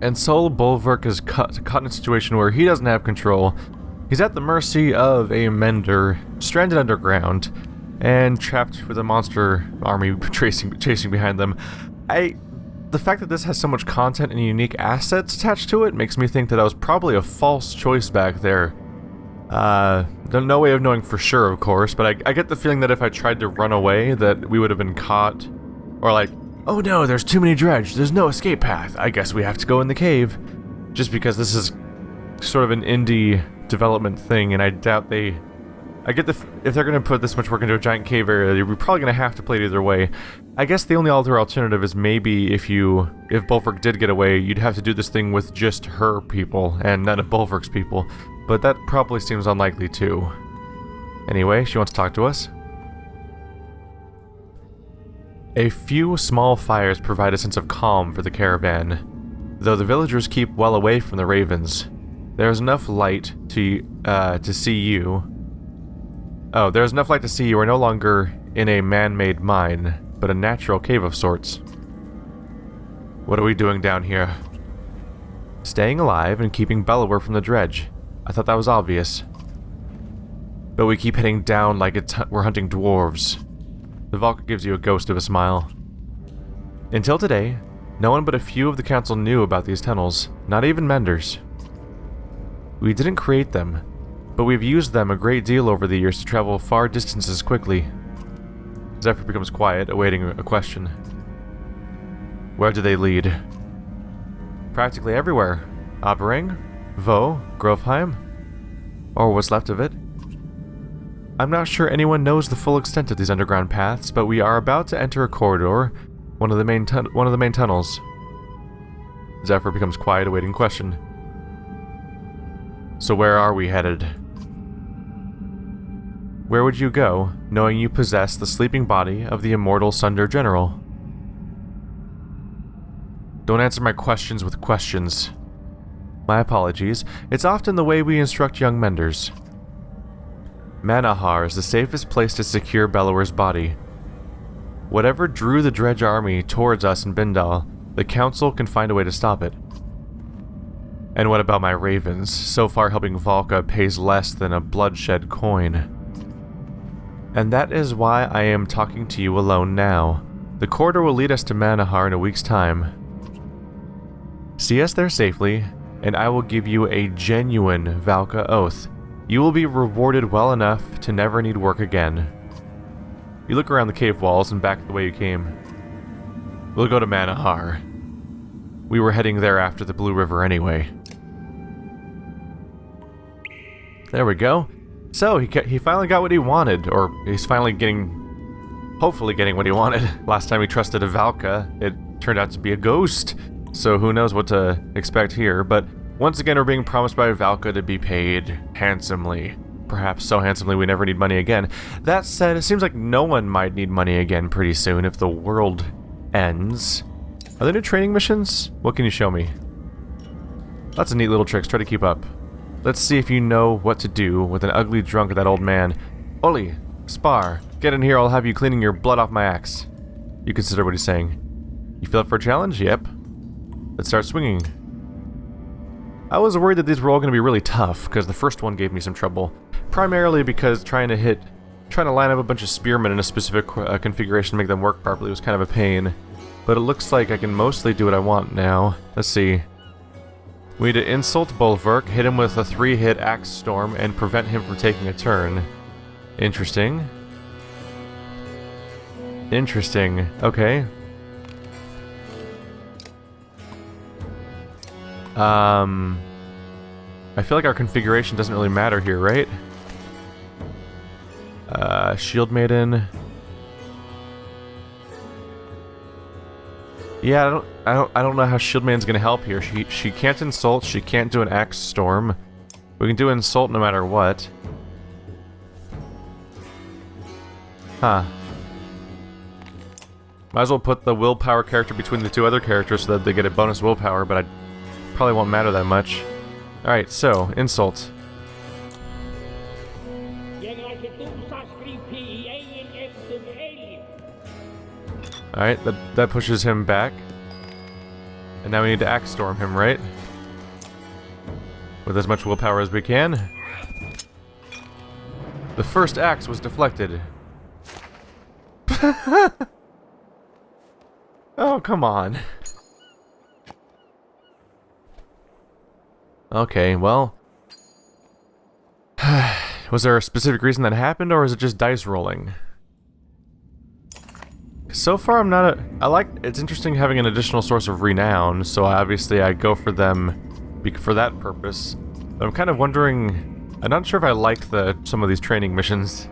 And so Bulwark is caught in a situation where he doesn't have control. He's at the mercy of a mender, stranded underground, and trapped with a monster army chasing behind them. The fact that this has so much content and unique assets attached to it makes me think that that was probably a false choice back there. There's no way of knowing for sure, of course, but I get the feeling that if I tried to run away, that we would have been caught. Or like, oh no, there's too many dredge, there's no escape path, I guess we have to go in the cave. Just because this is sort of an indie development thing, and I doubt I get if they're going to put this much work into a giant cave area, you're probably going to have to play it either way. I guess the only other alternative is maybe if Bulwark did get away, you'd have to do this thing with just her people and none of Bulwark's people. But that probably seems unlikely too. Anyway, she wants to talk to us. A few small fires provide a sense of calm for the caravan, though the villagers keep well away from the ravens. There is enough light to see you. Oh, there's enough light to see you are no longer in a man-made mine, but a natural cave of sorts. What are we doing down here? Staying alive and keeping Ballard from the dredge. I thought that was obvious. But we keep heading down like we're hunting dwarves. The Valka gives you a ghost of a smile. Until today, no one but a few of the council knew about these tunnels, not even menders. We didn't create them, but we've used them a great deal over the years to travel far distances quickly. Zephyr becomes quiet, awaiting a question. Where do they lead? Practically everywhere. Aberang, Vaux, Grovheim, or what's left of it. I'm not sure anyone knows the full extent of these underground paths, but we are about to enter a corridor, one of the main tunnels. Zephyr becomes quiet, awaiting question. So where are we headed? Where would you go, knowing you possess the sleeping body of the immortal Sunder General? Don't answer my questions with questions. My apologies. It's often the way we instruct young menders. Manahar is the safest place to secure Bellower's body. Whatever drew the Dredge army towards us in Bindal, the Council can find a way to stop it. And what about my ravens? So far helping Valka pays less than a bloodshed coin. And that is why I am talking to you alone now. The corridor will lead us to Manahar in a week's time. See us there safely, and I will give you a genuine Valka oath. You will be rewarded well enough to never need work again. You look around the cave walls and back the way you came. We'll go to Manahar. We were heading there after the Blue River anyway. There we go. So, he finally got what he wanted, or he's finally hopefully getting what he wanted. Last time he trusted a Valka, it turned out to be a ghost. So who knows what to expect here, but once again we're being promised by Valka to be paid handsomely. Perhaps so handsomely we never need money again. That said, it seems like no one might need money again pretty soon if the world ends. Are there new training missions? What can you show me? Lots of neat little tricks, try to keep up. Let's see if you know what to do with an ugly drunk of that old man. Oli, Spar, get in here, I'll have you cleaning your blood off my axe. You consider what he's saying. You feel up for a challenge? Yep. Let's start swinging. I was worried that these were all going to be really tough, because the first one gave me some trouble. Primarily because trying to line up a bunch of spearmen in a specific configuration to make them work properly was kind of a pain. But it looks like I can mostly do what I want now. Let's see. We need to insult Bulwark, hit him with a 3-hit axe storm, and prevent him from taking a turn. Interesting. Interesting. Okay. I feel like our configuration doesn't really matter here, right? Shield Maiden. Yeah, I don't know how Shield Maiden's gonna help here. She can't insult, she can't do an axe storm. We can do insult no matter what. Huh. Might as well put the willpower character between the two other characters so that they get a bonus willpower, but probably won't matter that much. Alright, so, insult. Alright, that pushes him back. And now we need to axe storm him, right? With as much willpower as we can. The first axe was deflected. Oh, come on. Okay, well... Was there a specific reason that happened, or is it just dice rolling? So far, I'm not it's interesting having an additional source of renown, so obviously I go for them for that purpose. But I'm kind of wondering... I'm not sure if I like some of these training missions.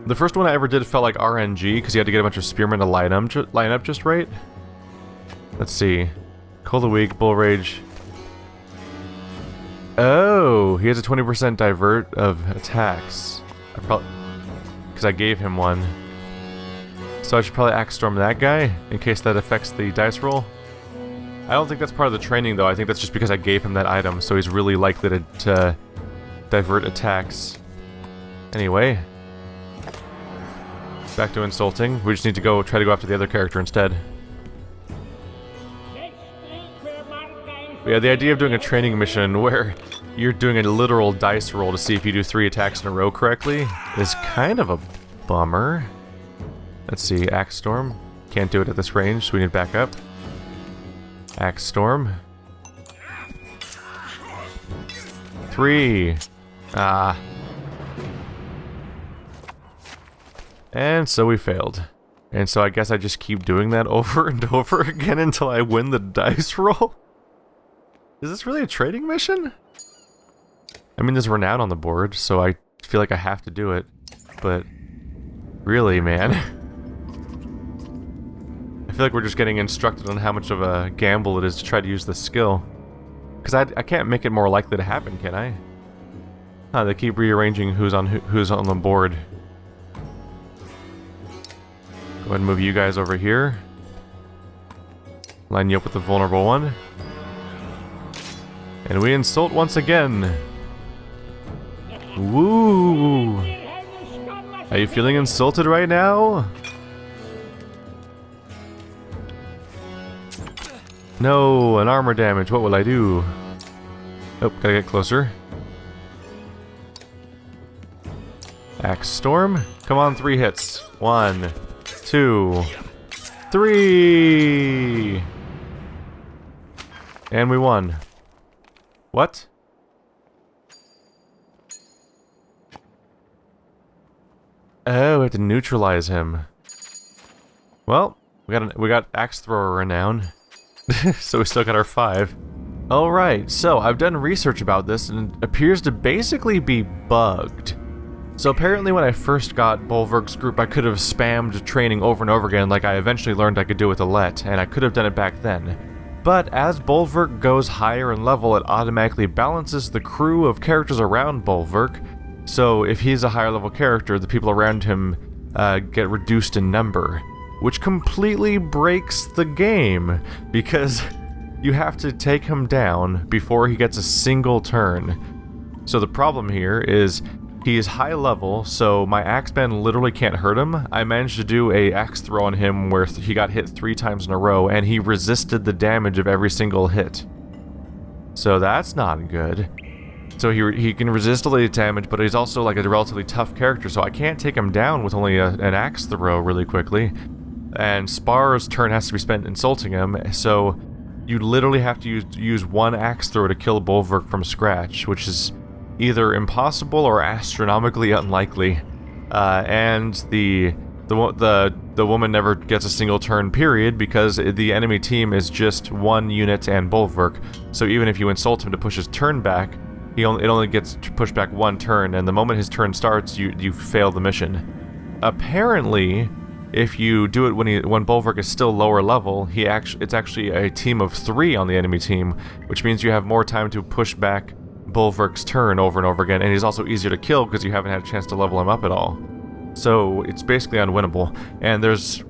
The first one I ever did felt like RNG, because you had to get a bunch of spearmen to line up just right. Let's see. Cold a week, Bull Rage. Oh, he has a 20% divert of attacks. Because I gave him one. So I should probably axe storm that guy, in case that affects the dice roll. I don't think that's part of the training, though. I think that's just because I gave him that item, so he's really likely to divert attacks. Anyway. Back to insulting. We just need to try to go after the other character instead. But yeah, the idea of doing a training mission where you're doing a literal dice roll to see if you do 3 attacks in a row correctly is kind of a bummer. Let's see, Axe Storm. Can't do it at this range, so we need backup. Axe Storm. 3. Ah. And so we failed. And so I guess I just keep doing that over and over again until I win the dice roll? Is this really a trading mission? I mean, there's renown on the board, so I feel like I have to do it. But really, man. I feel like we're just getting instructed on how much of a gamble it is to try to use this skill. Because I can't make it more likely to happen, can I? Huh, they keep rearranging who's on the board. Go ahead and move you guys over here. Line you up with the vulnerable one. And we insult once again. Woo! Are you feeling insulted right now? No, an armor damage. What will I do? Oh, gotta get closer. Axe Storm. Come on, 3 hits. 1, 2, 3. And we won. What? Oh, we have to neutralize him. Well, we got Axe Thrower renown. So we still got our 5. Alright, so I've done research about this and it appears to basically be bugged. So apparently when I first got Bolverk's group, I could have spammed training over and over again like I eventually learned I could do with Alette, and I could have done it back then. But as Bolverk goes higher in level, it automatically balances the crew of characters around Bolverk. So if he's a higher level character, the people around him get reduced in number. Which completely breaks the game, because you have to take him down before he gets a single turn. So the problem here is he is high level, so my Axeman literally can't hurt him. I managed to do a axe throw on him where he got hit 3 times in a row, and he resisted the damage of every single hit. So that's not good. So he can resist a little damage, but he's also like a relatively tough character, so I can't take him down with only an axe throw really quickly. And Spar's turn has to be spent insulting him, so you literally have to use 1 axe throw to kill Bolverk from scratch, which is either impossible or astronomically unlikely. And the woman never gets a single turn, period, because the enemy team is just 1 unit and Bolverk. So even if you insult him to push his turn back, it only gets pushed back 1 turn, and the moment his turn starts, you fail the mission. Apparently, if you do it when Bolverk is still lower level, it's actually a team of 3 on the enemy team, which means you have more time to push back Bolverk's turn over and over again, and he's also easier to kill because you haven't had a chance to level him up at all. So it's basically unwinnable. And there's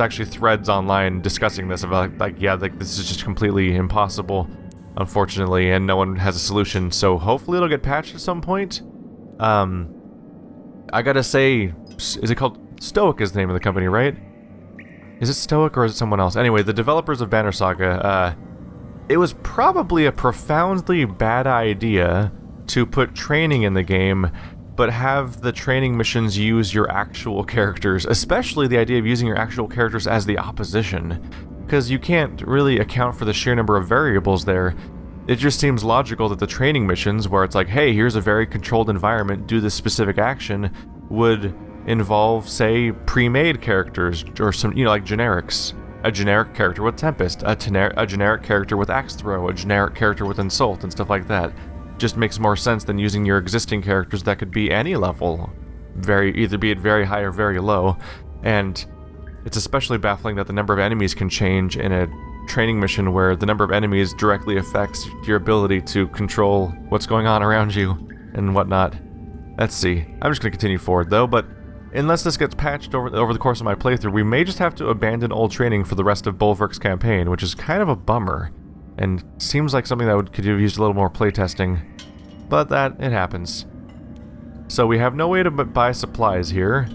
actually threads online discussing this about like this is just completely impossible, unfortunately, and no one has a solution. So hopefully it'll get patched at some point. I gotta say, is it called Stoic is the name of the company, right? Is it Stoic or is it someone else? Anyway, the developers of Banner Saga, it was probably a profoundly bad idea to put training in the game, but have the training missions use your actual characters, especially the idea of using your actual characters as the opposition, because you can't really account for the sheer number of variables there. It just seems logical that the training missions, where it's like, hey, here's a very controlled environment, do this specific action, would involve, say, pre-made characters, or some, you know, like generics. A generic character with Tempest, a generic character with Axe Throw, a generic character with Insult, and stuff like that. Just makes more sense than using your existing characters that could be any level, either be it very high or very low. And it's especially baffling that the number of enemies can change in a training mission where the number of enemies directly affects your ability to control what's going on around you and whatnot. Let's see. I'm just going to continue forward though, but unless this gets patched over the course of my playthrough, we may just have to abandon old training for the rest of Bulwark's campaign, which is kind of a could have used a little more playtesting, but it happens. So we have no way to buy supplies here,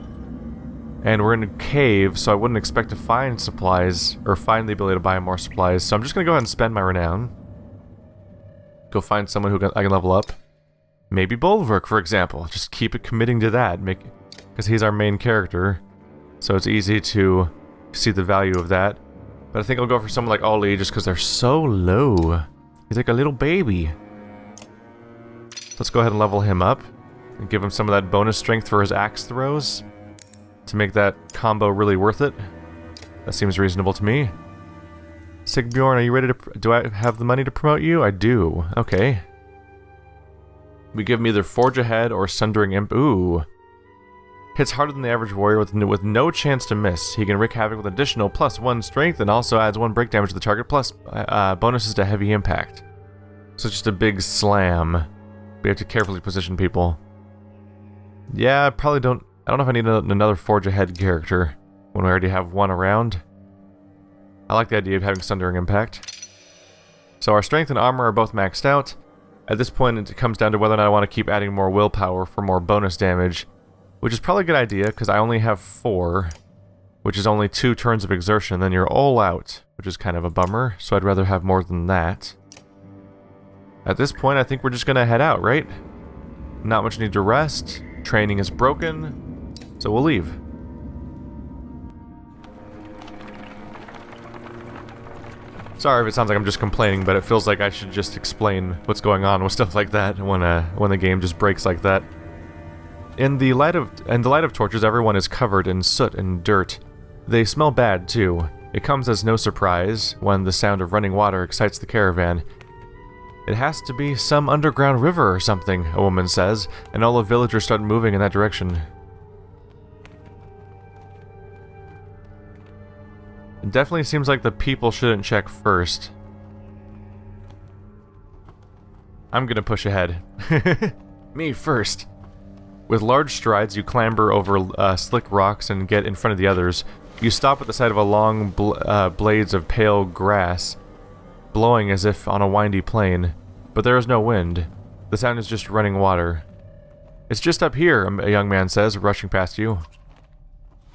and we're in a cave, so I wouldn't expect to find supplies, or find the ability to buy more supplies, so I'm just going to go ahead and spend my renown. Go find someone who I can level up. Maybe Bulwark, for example. Just keep it committing to that, because he's our main character, so it's easy to see the value of that. But I think I'll go for someone like Ollie just because they're so low. He's like a little baby. Let's go ahead and level him up and give him some of that bonus strength for his axe throws to make that combo really worth it. That seems reasonable to me. Sigbjorn, are you ready to... do I have the money to promote you? I do. Okay. We give him either Forge Ahead or Sundering Imp. Ooh. Hits harder than the average warrior with no chance to miss. He can wreak havoc with additional +1 strength and also adds 1 break damage to the target, plus bonuses to heavy impact. So it's just a big slam. We have to carefully position people. Yeah, I don't know if I need another Forge Ahead character when we already have one around. I like the idea of having Sundering Impact. So our strength and armor are both maxed out. At this point, it comes down to whether or not I want to keep adding more willpower for more bonus damage, which is probably a good idea, because I only have 4, which is only 2 turns of exertion, then you're all out, which is kind of a bummer, so I'd rather have more than that. At this point, I think we're just going to head out, right? Not much need to rest, training is broken, so we'll leave. Sorry if it sounds like I'm just complaining, but it feels like I should just explain what's going on with stuff like that when the game just breaks like that. In the light of torches, everyone is covered in soot and dirt. They smell bad, too. It comes as no surprise when the sound of running water excites the caravan. It has to be some underground river or something, a woman says, and all the villagers start moving in that direction. It definitely seems like the people shouldn't check first. I'm gonna push ahead. Me first. With large strides, you clamber over slick rocks and get in front of the others. You stop at the sight of a long blades of pale grass, blowing as if on a windy plain. But there is no wind. The sound is just running water. It's just up here, a young man says, rushing past you.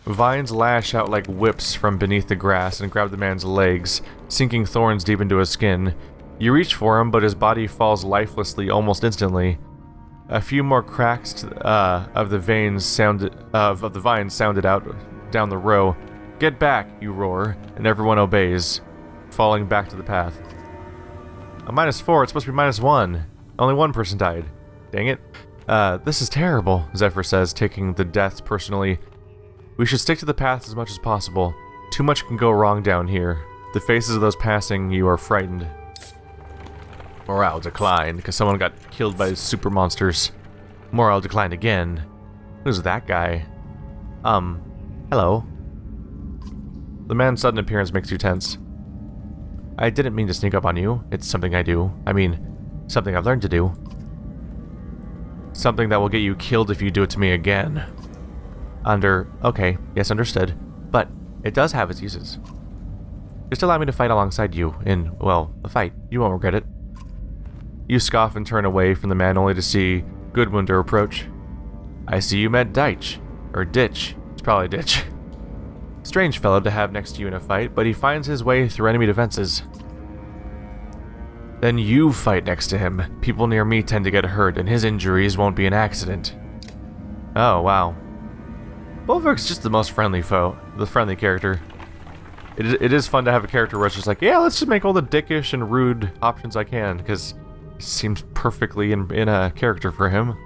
Vines lash out like whips from beneath the grass and grab the man's legs, sinking thorns deep into his skin. You reach for him, but his body falls lifelessly almost instantly. A few more cracks of the vines sounded out down the row. Get back, you roar, and everyone obeys, falling back to the path. A -4, it's supposed to be -1. Only one person died. Dang it. This is terrible, Zephyr says, taking the deaths personally. We should stick to the path as much as possible. Too much can go wrong down here. The faces of those passing you are frightened. Morale declined, because someone got killed by super monsters. Morale declined again. Who's that guy? Hello. The man's sudden appearance makes you tense. I didn't mean to sneak up on you. It's something I do. I mean, something I've learned to do. Something that will get you killed if you do it to me again. Okay, yes, understood. But it does have its uses. Just allow me to fight alongside you in, well, a fight. You won't regret it. You scoff and turn away from the man only to see Goodwinder approach. I see you met Deitch. Or Ditch. It's probably Ditch. Strange fellow to have next to you in a fight, but he finds his way through enemy defenses. Then you fight next to him. People near me tend to get hurt, and his injuries won't be an accident. Oh, wow. Bolverk's just the most friendly friendly character. It is fun to have a character where it's just like, yeah, let's just make all the dickish and rude options I can, because it seems perfectly in a character for him.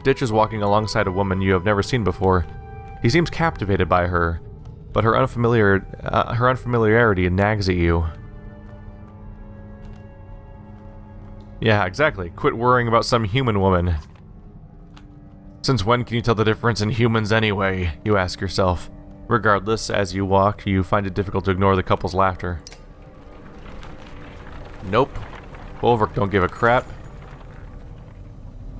Ditch is walking alongside a woman you have never seen before. He seems captivated by her, but her unfamiliarity nags at you. Yeah, exactly. Quit worrying about some human woman. Since when can you tell the difference in humans anyway, you ask yourself. Regardless, as you walk, you find it difficult to ignore the couple's laughter. Nope. Bolverk don't give a crap.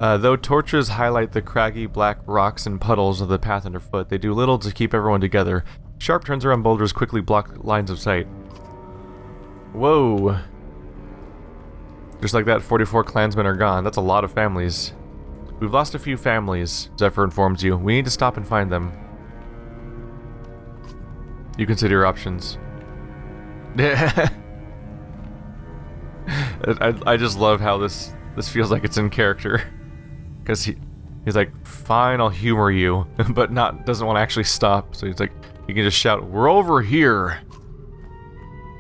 Though torches highlight the craggy black rocks and puddles of the path underfoot, they do little to keep everyone together. Sharp turns around boulders quickly block lines of sight. Whoa. Just like that, 44 clansmen are gone. That's a lot of families. We've lost a few families, Zephyr informs you. We need to stop and find them. You consider your options. I just love how this feels like it's in character. Because he's like, fine, I'll humor you, but doesn't want to actually stop. So he's like, you can just shout, we're over here!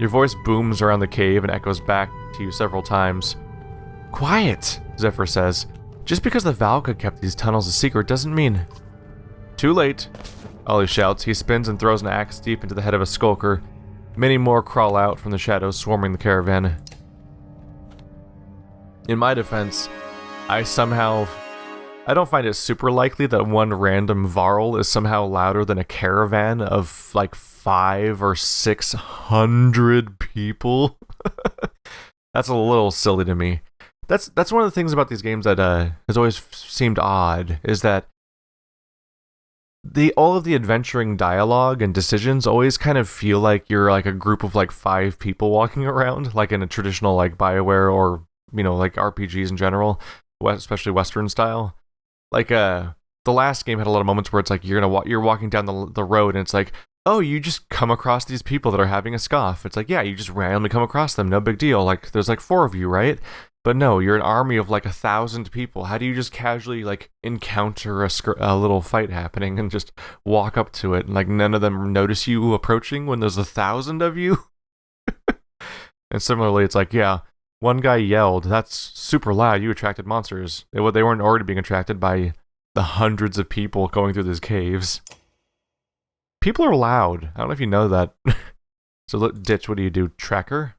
Your voice booms around the cave and echoes back to you several times. Quiet, Zephyr says. Just because the Valka kept these tunnels a secret doesn't mean... Too late, Ollie shouts. He spins and throws an axe deep into the head of a skulker. Many more crawl out from the shadows swarming the caravan. In my defense, I don't find it super likely that one random Varl is somehow louder than a caravan of like 500 or 600 people. That's a little silly to me. That's one of the things about these games that has always seemed odd, is that all of the adventuring dialogue and decisions always kind of feel like you're like a group of like 5 people walking around, like in a traditional like BioWare or, you know, like RPGs in general, especially Western style. Like the last game had a lot of moments where it's like you're walking down the road and it's like, oh, you just come across these people that are having a scoff. It's like, yeah, you just randomly come across them, no big deal. Like there's like 4 of you, right? But no, you're an army of like 1,000 people. How do you just casually like encounter a little fight happening and just walk up to it and like none of them notice you approaching when there's 1,000 of you? And similarly, it's like, yeah, one guy yelled, that's super loud, you attracted monsters. They weren't already being attracted by the hundreds of people going through these caves. People are loud. I don't know if you know that. So look, Ditch, what do? Tracker?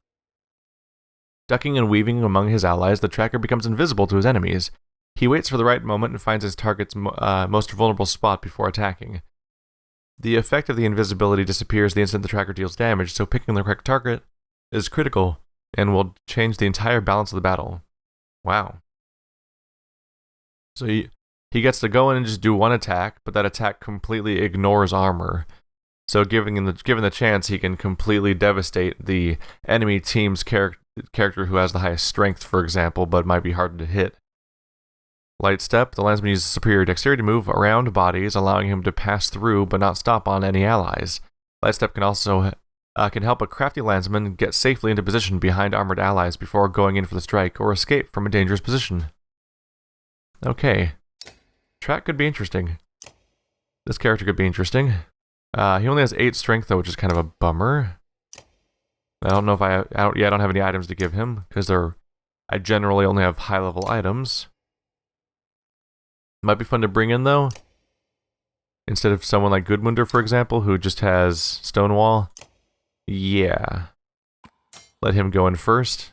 Ducking and weaving among his allies, the tracker becomes invisible to his enemies. He waits for the right moment and finds his target's most vulnerable spot before attacking. The effect of the invisibility disappears the instant the tracker deals damage, so picking the correct target is critical and will change the entire balance of the battle. Wow. So he gets to go in and just do one attack, but that attack completely ignores armor. So given the chance, he can completely devastate the enemy team's character who has the highest strength, for example, but might be harder to hit. Light Step, the landsman uses superior dexterity to move around bodies, allowing him to pass through but not stop on any allies. Light Step can also can help a crafty landsman get safely into position behind armored allies before going in for the strike or escape from a dangerous position. Okay. Track could be interesting. This character could be interesting. He only has 8 strength though, which is kind of a bummer. I don't know if I don't have any items to give him, because I generally only have high level items. Might be fun to bring in though. Instead of someone like Gudmundur, for example, who just has Stonewall. Yeah. Let him go in first.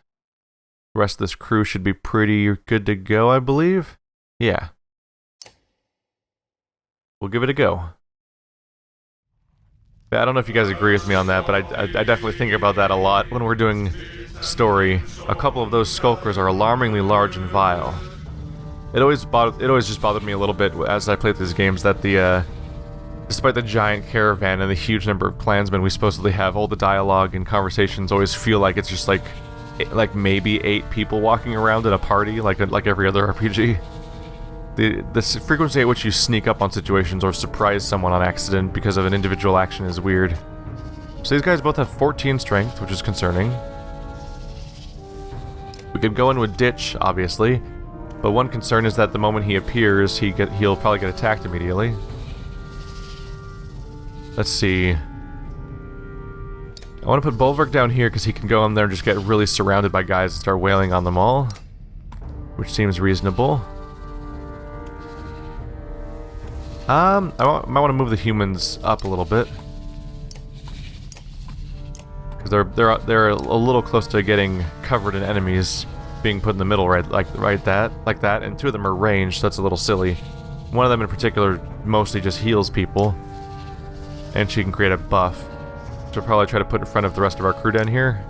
The rest of this crew should be pretty good to go, I believe. Yeah. We'll give it a go. I don't know if you guys agree with me on that, but I definitely think about that a lot when we're doing story. A couple of those skulkers are alarmingly large and vile. It always just bothered me a little bit as I played these games that despite the giant caravan and the huge number of clansmen we supposedly have, all the dialogue and conversations always feel like it's just like maybe 8 people walking around in a party, like every other RPG. The frequency at which you sneak up on situations or surprise someone on accident because of an individual action is weird. So these guys both have 14 strength, which is concerning. We could go in with Ditch, obviously, but one concern is that the moment he appears, he'll probably get attacked immediately. Let's see. I want to put Bulwark down here because he can go in there and just get really surrounded by guys and start wailing on them all, which seems reasonable. I might want to move the humans up a little bit because they're a little close to getting covered in enemies being put in the middle, like that, and two of them are ranged, so that's a little silly. One of them in particular mostly just heals people, and she can create a buff, which I'll probably try to put in front of the rest of our crew down here.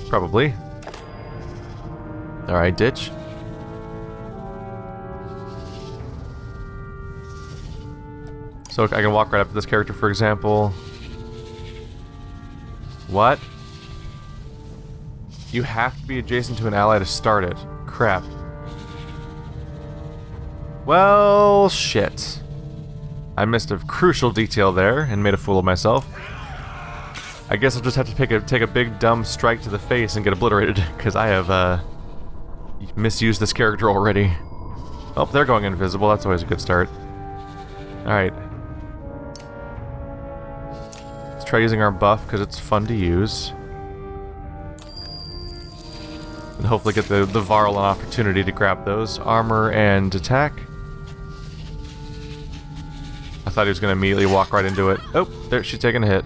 Probably. All right, Ditch. So I can walk right up to this character, for example. What? You have to be adjacent to an ally to start it. Crap. Well, shit. I missed a crucial detail there and made a fool of myself. I guess I'll just have to take a big dumb strike to the face and get obliterated, because I have misused this character already. Oh, they're going invisible. That's always a good start. Alright. Try using our buff because it's fun to use. And hopefully get the Varl an opportunity to grab those. Armor and attack. I thought he was going to immediately walk right into it. Oh, there, she's taking a hit.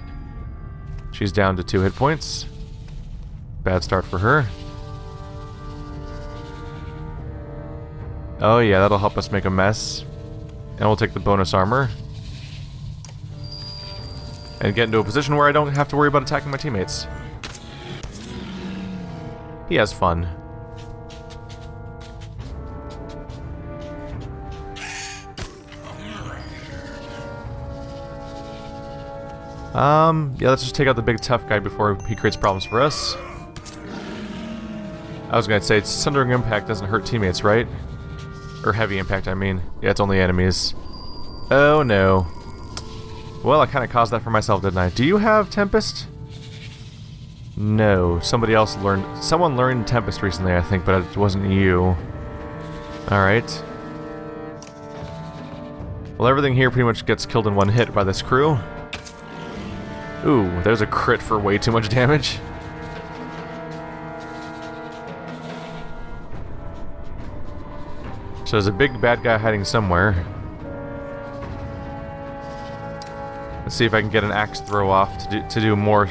She's down to 2 hit points. Bad start for her. Oh yeah, that'll help us make a mess. And we'll take the bonus armor. And get into a position where I don't have to worry about attacking my teammates. He has fun. Yeah, let's just take out the big tough guy before he creates problems for us. I was gonna say, Sundering Impact doesn't hurt teammates, right? Or Heavy Impact, I mean. Yeah, it's only enemies. Oh no. Well, I kind of caused that for myself, didn't I? Do you have Tempest? No, somebody else learned... Someone learned Tempest recently, I think, but it wasn't you. Alright. Well, everything here pretty much gets killed in one hit by this crew. Ooh, there's a crit for way too much damage. So there's a big bad guy hiding somewhere. Let's see if I can get an axe throw off to do more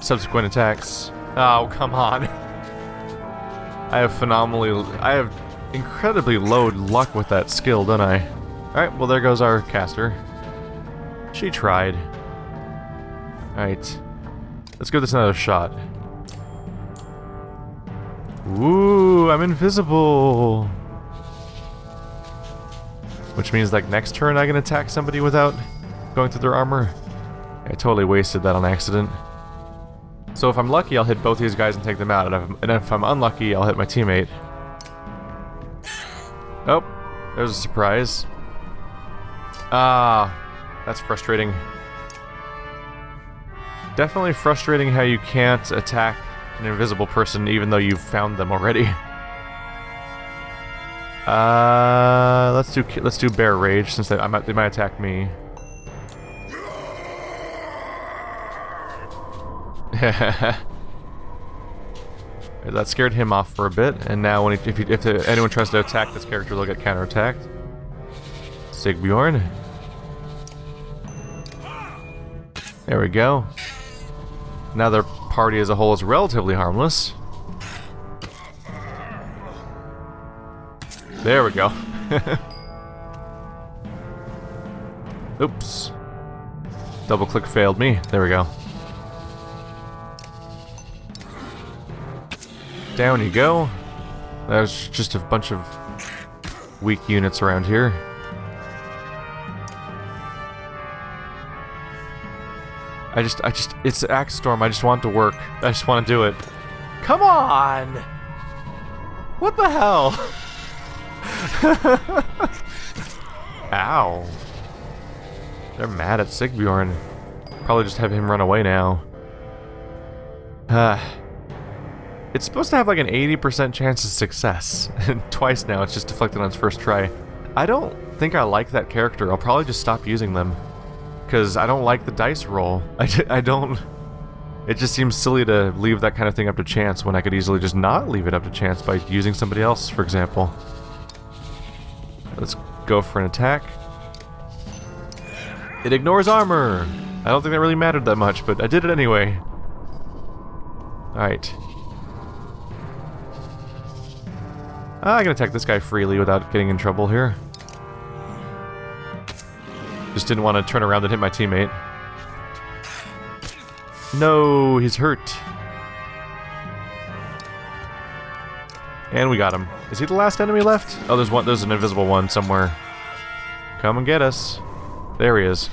subsequent attacks. Oh, come on. I have incredibly low luck with that skill, don't I? Alright, well there goes our caster. She tried. Alright. Let's give this another shot. Ooh, I'm invisible! Which means like next turn I can attack somebody without going through their armor. I totally wasted that on accident. So if I'm lucky, I'll hit both these guys and take them out, and if I'm unlucky, I'll hit my teammate. Oh, there's a surprise. Ah, that's frustrating. Definitely frustrating how you can't attack an invisible person even though you've found them already. Let's do Bear Rage since they might attack me. That scared him off for a bit, and now if anyone tries to attack this character, they'll get counterattacked. Sigbjorn. There we go. Now their party as a whole is relatively harmless. There we go. Oops. Double click failed me. There we go. Down you go. There's just a bunch of weak units around here. it's Axe Storm. I just want it to work. I just want to do it. Come on! What the hell? Ow. They're mad at Sigbjorn. Probably just have him run away now. It's supposed to have like an 80% chance of success. And twice now it's just deflected on its first try. I don't think I like that character. I'll probably just stop using them. Because I don't like the dice roll. I don't... It just seems silly to leave that kind of thing up to chance when I could easily just not leave it up to chance by using somebody else, for example. Let's go for an attack. It ignores armor! I don't think that really mattered that much, but I did it anyway. Alright. I can attack this guy freely without getting in trouble here. Just didn't want to turn around and hit my teammate. No, he's hurt. And we got him. Is he the last enemy left? Oh, there's an invisible one somewhere. Come and get us. There he is.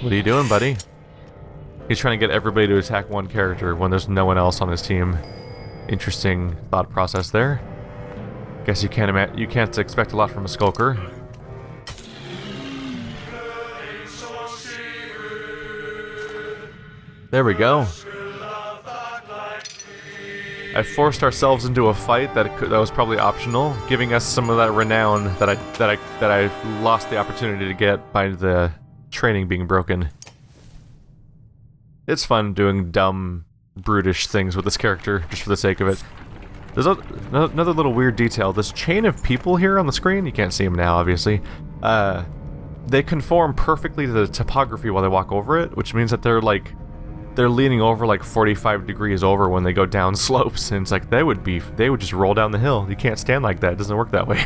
What are you doing, buddy? He's trying to get everybody to attack one character when there's no one else on his team. Interesting thought process there. Guess you can't expect a lot from a skulker. There we go. I forced ourselves into a fight that was probably optional, giving us some of that renown that I lost the opportunity to get by the training being broken. It's fun doing dumb, brutish things with this character just for the sake of it. There's another little weird detail. This chain of people here on the screen, you can't see them now, obviously. They conform perfectly to the topography while they walk over it, which means that they're leaning over like 45 degrees over when they go down slopes, and it's like they would just roll down the hill. You can't stand like that. It doesn't work that way.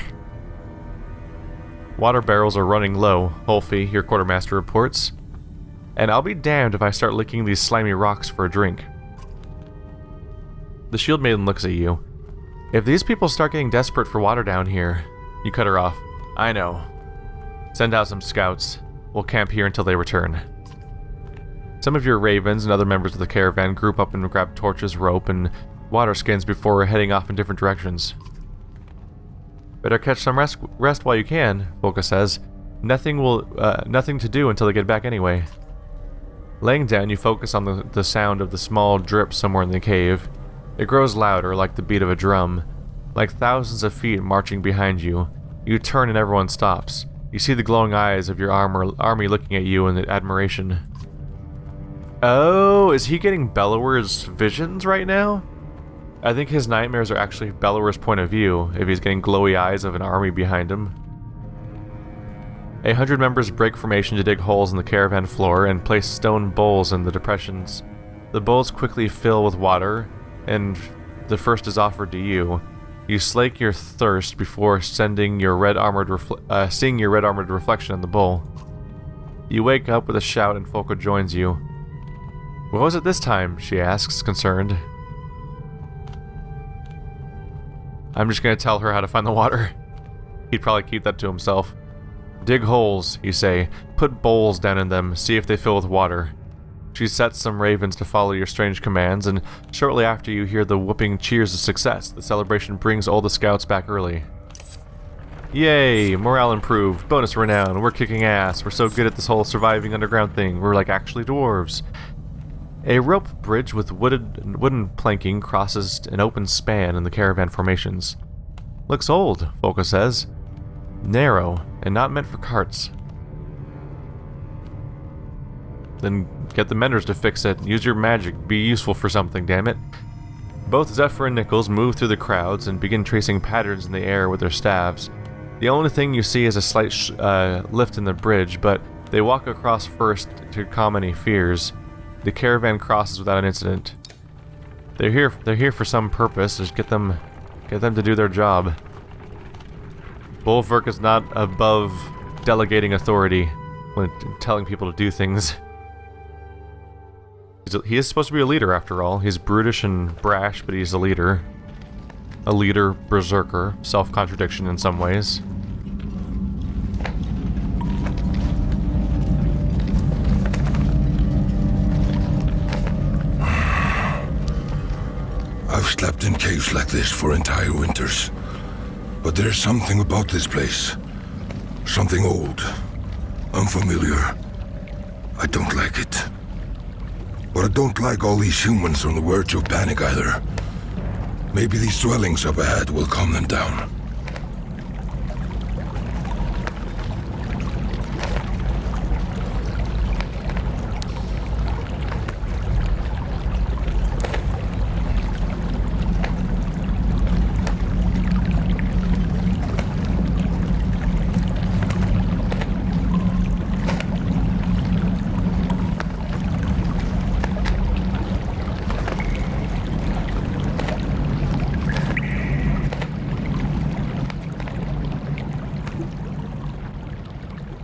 Water barrels are running low, Holfie, your quartermaster reports. And I'll be damned if I start licking these slimy rocks for a drink. The shield maiden looks at you. If these people start getting desperate for water down here... You cut her off. I know. Send out some scouts. We'll camp here until they return. Some of your ravens and other members of the caravan group up and grab torches, rope, and water skins before heading off in different directions. Better catch some rest while you can, Valka says. Nothing to do until they get back anyway. Laying down, you focus on the sound of the small drip somewhere in the cave. It grows louder, like the beat of a drum. Like thousands of feet marching behind you. You turn and everyone stops. You see the glowing eyes of your army looking at you in admiration. Oh, is he getting Bellower's visions right now? I think his nightmares are actually Bellower's point of view, if he's getting glowy eyes of an army behind him. 100 members break formation to dig holes in the caravan floor and place stone bowls in the depressions. The bowls quickly fill with water, and the first is offered to you. You slake your thirst before seeing your red armored reflection in the bowl. You wake up with a shout and Valka joins you. What was it this time? She asks, concerned. I'm just gonna tell her how to find the water. He'd probably keep that to himself. Dig holes, you say. Put bowls down in them, see if they fill with water. She sets some ravens to follow your strange commands, and shortly after you hear the whooping cheers of success. The celebration brings all the scouts back early. Yay! Morale improved. Bonus renown. We're kicking ass. We're so good at this whole surviving underground thing. We're like actually dwarves. A rope bridge with wooden planking crosses an open span in the caravan formations. Looks old, Valka says. Narrow, and not meant for carts. Then get the menders to fix it. Use your magic. Be useful for something, damn it. Both Zephyr and Nichols move through the crowds and begin tracing patterns in the air with their staves. The only thing you see is a slight lift in the bridge, but they walk across first to calm any fears. The caravan crosses without an incident. They're here for some purpose. Just get them to do their job. Bolverk is not above delegating authority when telling people to do things. He is supposed to be a leader, after all. He's brutish and brash, but he's a leader. A leader, berserker, self-contradiction in some ways. I've slept in caves like this for entire winters. But there's something about this place. Something old. Unfamiliar. I don't like it. But I don't like all these humans on the verge of panic either. Maybe these dwellings up ahead will calm them down.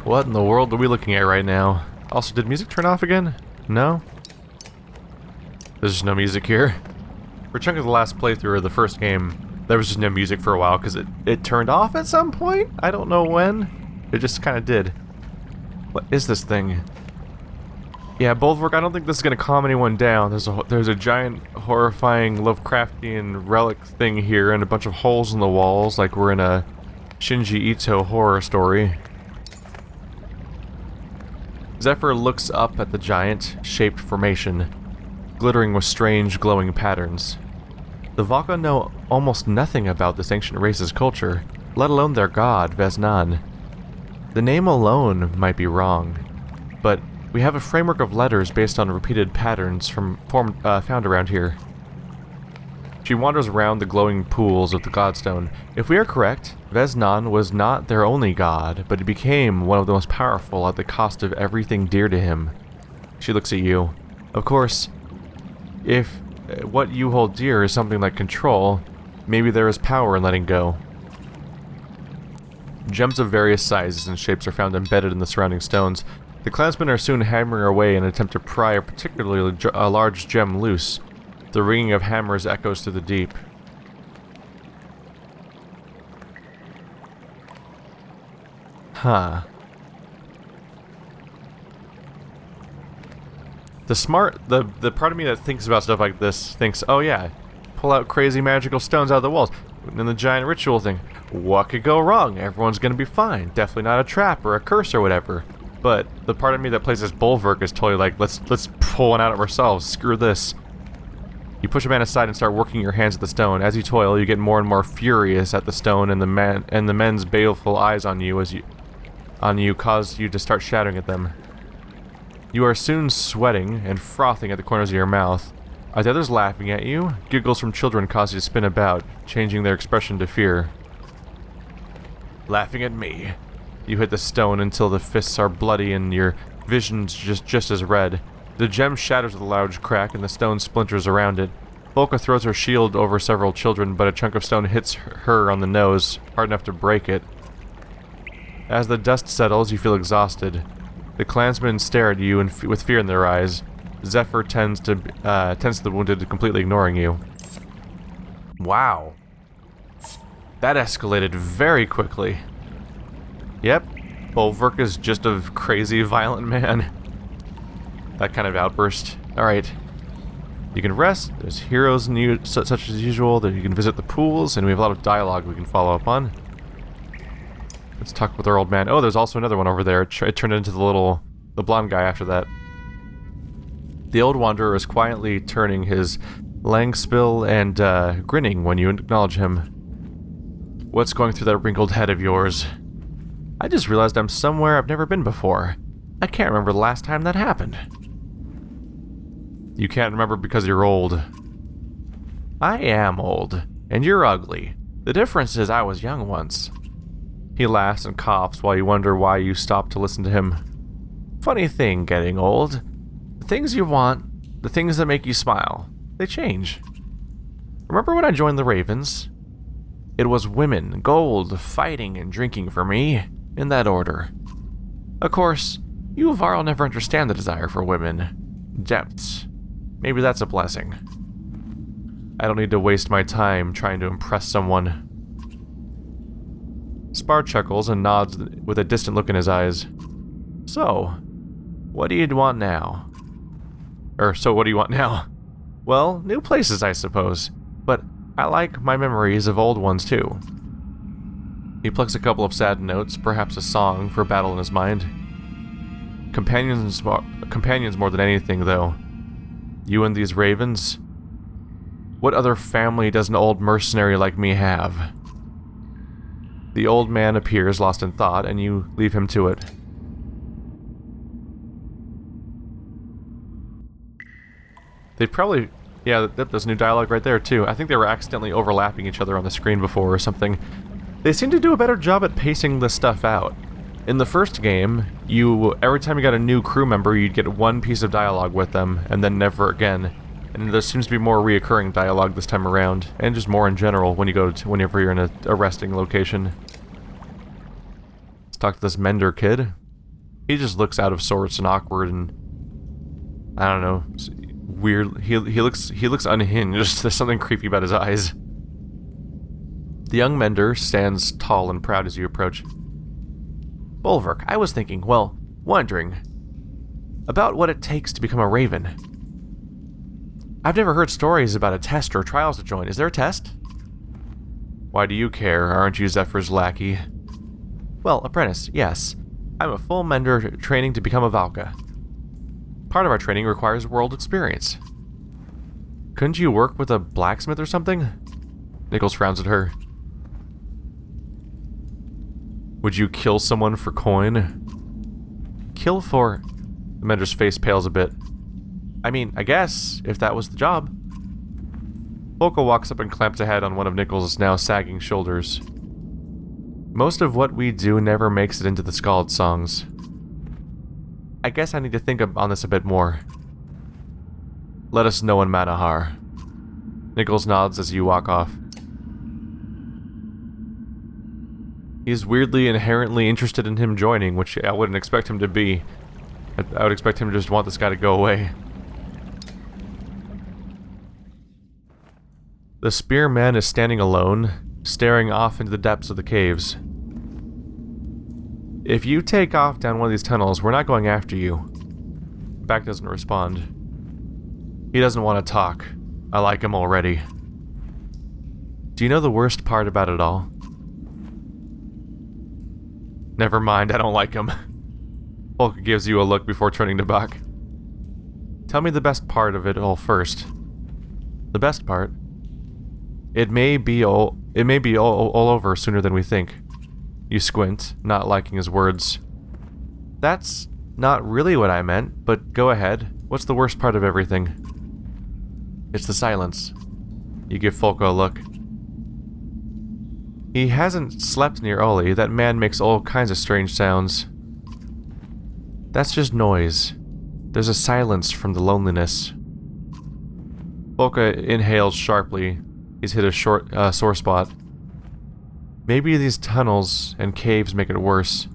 What in the world are we looking at right now? Also, did music turn off again? No? There's just no music here. For a chunk of the last playthrough of the first game, there was just no music for a while because it turned off at some point? I don't know when. It just kind of did. What is this thing? Yeah, Bulwark, I don't think this is going to calm anyone down. There's a giant, horrifying, Lovecraftian relic thing here and a bunch of holes in the walls like we're in a Shinji Ito horror story. Zephyr looks up at the giant-shaped formation, glittering with strange, glowing patterns. The Valka know almost nothing about this ancient race's culture, let alone their god, Vez'nan. The name alone might be wrong, but we have a framework of letters based on repeated patterns found around here. She wanders around the glowing pools of the godstone. If we are correct, Vez'nan was not their only god, but he became one of the most powerful at the cost of everything dear to him. She looks at you. Of course, if what you hold dear is something like control, maybe there is power in letting go. Gems of various sizes and shapes are found embedded in the surrounding stones. The clansmen are soon hammering away in an attempt to pry a particularly large gem loose. The ringing of hammers echoes through the deep. Huh. The part of me that thinks about stuff like this thinks, oh yeah, pull out crazy magical stones out of the walls. And the giant ritual thing. What could go wrong? Everyone's gonna be fine. Definitely not a trap or a curse or whatever. But the part of me that plays this Bulwark is totally like, let's pull one out of ourselves. Screw this. You push a man aside and start working your hands at the stone. As you toil, you get more and more furious at the stone, and the men's baleful eyes on you cause you to start shouting at them. You are soon sweating and frothing at the corners of your mouth. Are the others laughing at you? Giggles from children cause you to spin about, changing their expression to fear. Laughing at me. You hit the stone until the fists are bloody and your vision's just as red. The gem shatters with a loud crack and the stone splinters around it. Valka throws her shield over several children, but a chunk of stone hits her on the nose, hard enough to break it. As the dust settles, you feel exhausted. The clansmen stare at you with fear in their eyes. Zephyr tends to the wounded, completely ignoring you. Wow. That escalated very quickly. Yep, Bulwark is just a crazy, violent man. That kind of outburst. Alright. You can rest, there's heroes such as usual, that you can visit the pools, and we have a lot of dialogue we can follow up on. Let's talk with our old man. Oh, there's also another one over there. It turned into the blonde guy after that. The old wanderer is quietly turning his langspill and grinning when you acknowledge him. What's going through that wrinkled head of yours? I just realized I'm somewhere I've never been before. I can't remember the last time that happened. You can't remember because you're old. I am old, and you're ugly. The difference is I was young once. He laughs and coughs while you wonder why you stop to listen to him. Funny thing, getting old. The things you want, the things that make you smile, they change. Remember when I joined the Ravens? It was women, gold, fighting, and drinking for me, in that order. Of course, you of Varl never understand the desire for women. Depths. Maybe that's a blessing. I don't need to waste my time trying to impress someone. Spar chuckles and nods with a distant look in his eyes. So, what do you want now? What do you want now? Well, new places, I suppose. But I like my memories of old ones, too. He plucks a couple of sad notes, perhaps a song for battle in his mind. Companions more than anything, though. You and these ravens? What other family does an old mercenary like me have? The old man appears, lost in thought, and you leave him to it. They probably... Yeah, there's new dialogue right there, too. I think they were accidentally overlapping each other on the screen before or something. They seem to do a better job at pacing this stuff out. In the first game, every time you got a new crew member, you'd get one piece of dialogue with them, and then never again. And there seems to be more reoccurring dialogue this time around, and just more in general whenever you're in a resting location. Let's talk to this Mender kid. He just looks out of sorts and awkward and... I don't know, weird. He looks unhinged. There's something creepy about his eyes. The young Mender stands tall and proud as you approach. Bolverk, I was wondering about what it takes to become a raven. I've never heard stories about a test or trials to join. Is there a test? Why do you care? Aren't you Zephyr's lackey? Well, apprentice, yes. I'm a full Mender training to become a Valka. Part of our training requires world experience. Couldn't you work with a blacksmith or something? Nichols frowns at her. Would you kill someone for coin? Kill for... The Mender's face pales a bit. I mean, I guess, if that was the job. Volka walks up and clamps a head on one of Nichols' now sagging shoulders. Most of what we do never makes it into the Skald songs. I guess I need to think on this a bit more. Let us know in Manahar. Nichols nods as you walk off. He's weirdly inherently interested in him joining, which I wouldn't expect him to be. I would expect him to just want this guy to go away. The spearman is standing alone, staring off into the depths of the caves. If you take off down one of these tunnels, we're not going after you. Back doesn't respond. He doesn't want to talk. I like him already. Do you know the worst part about it all? Never mind, I don't like him. Volka gives you a look before turning to Bach. Tell me the best part of it all first. The best part? It may be all over sooner than we think. You squint, not liking his words. That's not really what I meant, but go ahead. What's the worst part of everything? It's the silence. You give Volka a look. He hasn't slept near Ollie. That man makes all kinds of strange sounds. That's just noise. There's a silence from the loneliness. Volka inhales sharply. He's hit a sore spot. Maybe these tunnels and caves make it worse.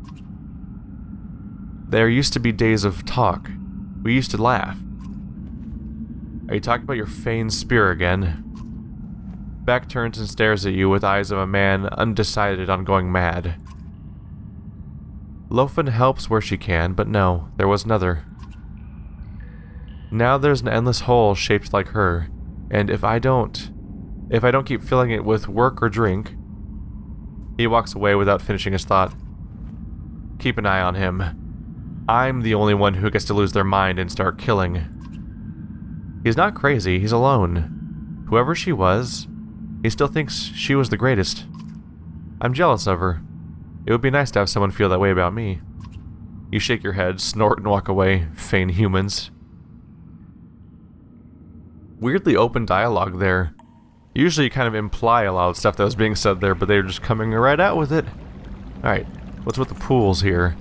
There used to be days of talk. We used to laugh. Are you talking about your feigned spear again? Beck turns and stares at you with eyes of a man undecided on going mad. Lofen helps where she can, but no, there was another. Now there's an endless hole shaped like her, and if I don't keep filling it with work or drink... He walks away without finishing his thought. Keep an eye on him. I'm the only one who gets to lose their mind and start killing. He's not crazy, he's alone. Whoever she was, he still thinks she was the greatest. I'm jealous of her. It would be nice to have someone feel that way about me. You shake your head, snort, and walk away, feign humans. Weirdly open dialogue there. Usually you kind of imply a lot of stuff that was being said there, but they were just coming right out with it. Alright, what's with the pools here?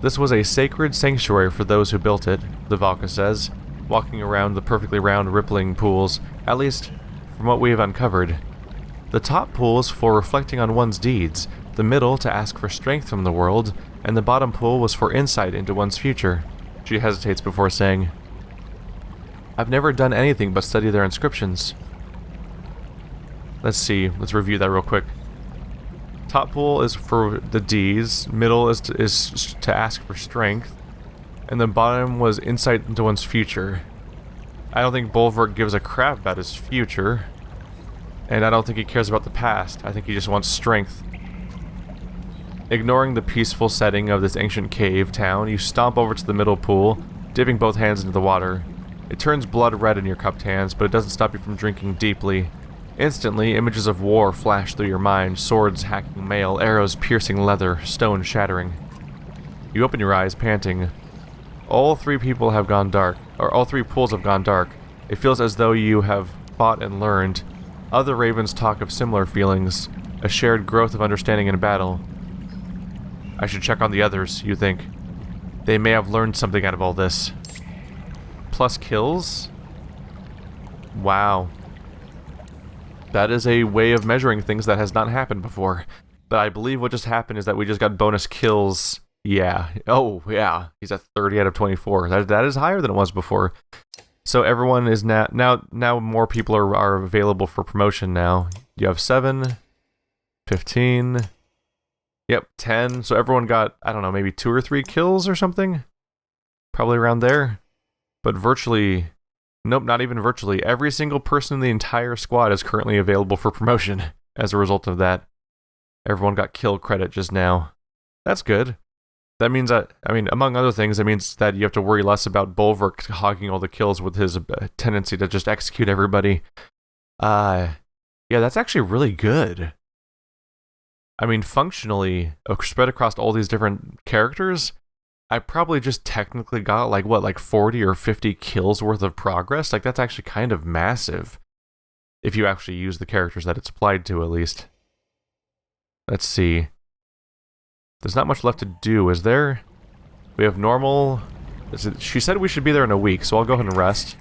This was a sacred sanctuary for those who built it, the Valka says, walking around the perfectly round rippling pools, at least from what we have uncovered. The top pool is for reflecting on one's deeds, the middle to ask for strength from the world, and the bottom pool was for insight into one's future. She hesitates before saying, I've never done anything but study their inscriptions. Let's see, let's review that real quick. Top pool is for the deeds, middle is to ask for strength, and the bottom was insight into one's future. I don't think Bolverk gives a crap about his future. And I don't think he cares about the past. I think he just wants strength. Ignoring the peaceful setting of this ancient cave town, you stomp over to the middle pool, dipping both hands into the water. It turns blood red in your cupped hands, but it doesn't stop you from drinking deeply. Instantly, images of war flash through your mind, swords hacking mail, arrows piercing leather, stone shattering. You open your eyes, panting. All three pools have gone dark. It feels as though you have fought and learned. Other ravens talk of similar feelings, a shared growth of understanding in battle. I should check on the others, you think. They may have learned something out of all this. Plus kills? Wow. That is a way of measuring things that has not happened before. But I believe what just happened is that we just got bonus kills. Yeah. Oh, yeah. He's at 30 out of 24. That is higher than it was before. So everyone is now more people are available for promotion now. You have 7, 15, yep, 10. So everyone got, I don't know, maybe 2 or 3 kills or something? Probably around there. But virtually, nope, not even virtually. Every single person in the entire squad is currently available for promotion as a result of that. Everyone got kill credit just now. That's good. That means that, I mean, among other things, it means that you have to worry less about Bulwark hogging all the kills with his tendency to just execute everybody. Yeah, that's actually really good. I mean, functionally, spread across all these different characters, I probably just technically got, like, what, like 40 or 50 kills worth of progress? Like, that's actually kind of massive. If you actually use the characters that it's applied to, at least. Let's see. There's not much left to do, is there? We have normal... She said we should be there in a week, so I'll go ahead and rest.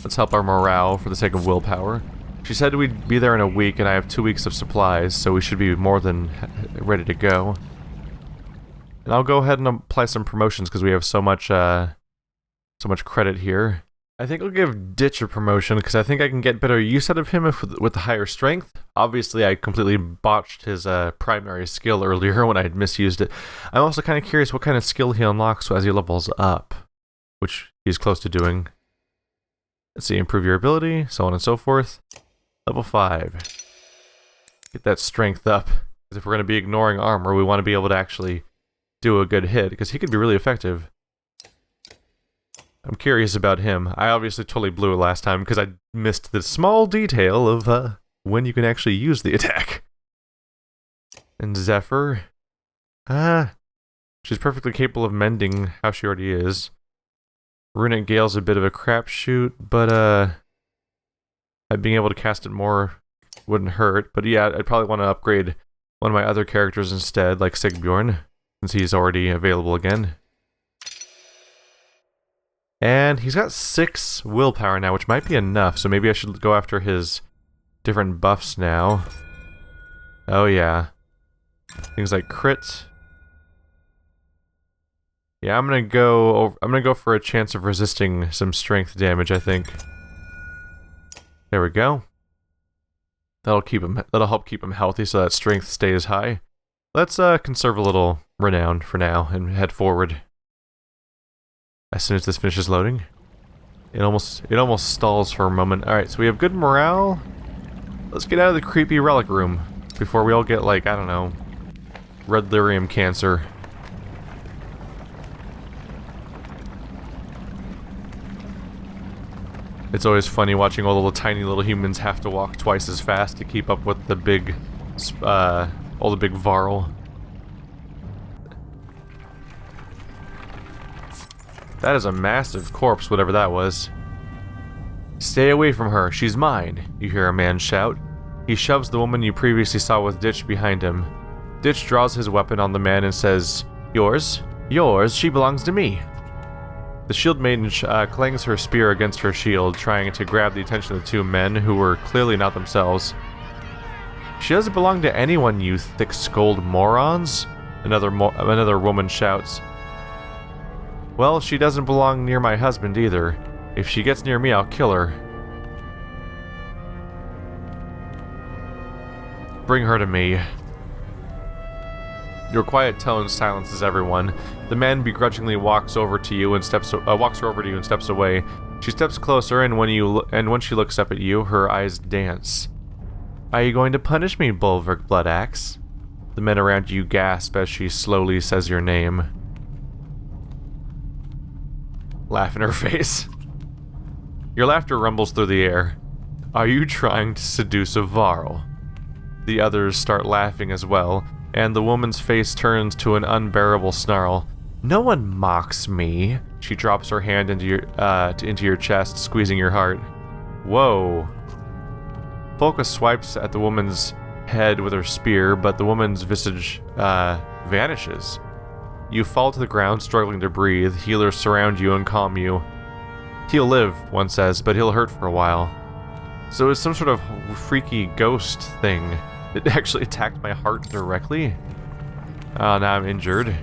Let's help our morale for the sake of willpower. She said we'd be there in a week, and I have 2 weeks of supplies, so we should be more than ready to go. And I'll go ahead and apply some promotions, because we have so much credit here. I think I'll give Ditch a promotion, because I think I can get better use out of him with the higher strength. Obviously, I completely botched his primary skill earlier when I had misused it. I'm also kind of curious what kind of skill he unlocks as he levels up, which he's close to doing. Let's see, improve your ability, so on and so forth. Level 5. Get that strength up, because if we're going to be ignoring armor, we want to be able to actually do a good hit, because he could be really effective. I'm curious about him. I obviously totally blew it last time because I missed the small detail of when you can actually use the attack. And Zephyr, she's perfectly capable of mending how she already is. Runic Gale's a bit of a crapshoot, but being able to cast it more wouldn't hurt. But yeah, I'd probably want to upgrade one of my other characters instead, like Sigbjorn, since he's already available again. And he's got 6 willpower now, which might be enough, so maybe I should go after his different buffs now. Oh yeah. Things like crit. Yeah, I'm gonna go for a chance of resisting some strength damage, I think. There we go. That'll help keep him healthy so that strength stays high. Let's conserve a little renown for now and head forward. As soon as this finishes loading, it almost stalls for a moment. All right, so we have good morale. Let's get out of the creepy relic room before we all get, like, I don't know, red lyrium cancer. It's always funny watching all the tiny little humans have to walk twice as fast to keep up with the big, all the big Varl. That is a massive corpse, whatever that was. Stay away from her, she's mine, you hear a man shout. He shoves the woman you previously saw with Ditch behind him. Ditch draws his weapon on the man and says, Yours? Yours? She belongs to me. The shield maiden clangs her spear against her shield, trying to grab the attention of the 2 men who were clearly not themselves. She doesn't belong to anyone, you thick-skulled morons, another woman shouts. Well, she doesn't belong near my husband either. If she gets near me, I'll kill her. Bring her to me. Your quiet tone silences everyone. The man begrudgingly walks over to you and steps away. She steps closer, and when she looks up at you, her eyes dance. Are you going to punish me, Bulwark Bloodaxe? The men around you gasp as she slowly says your name. Laugh in her face. Your laughter rumbles through the air. Are you trying to seduce a Varl? The others start laughing as well, and the woman's face turns to an unbearable snarl. No one mocks me. She drops her hand into your chest, squeezing your heart. Whoa. Valka swipes at the woman's head with her spear, but the woman's visage vanishes. You fall to the ground, struggling to breathe. Healers surround you and calm you. He'll live, one says, but he'll hurt for a while. So it's some sort of freaky ghost thing. It actually attacked my heart directly. Oh, now I'm injured.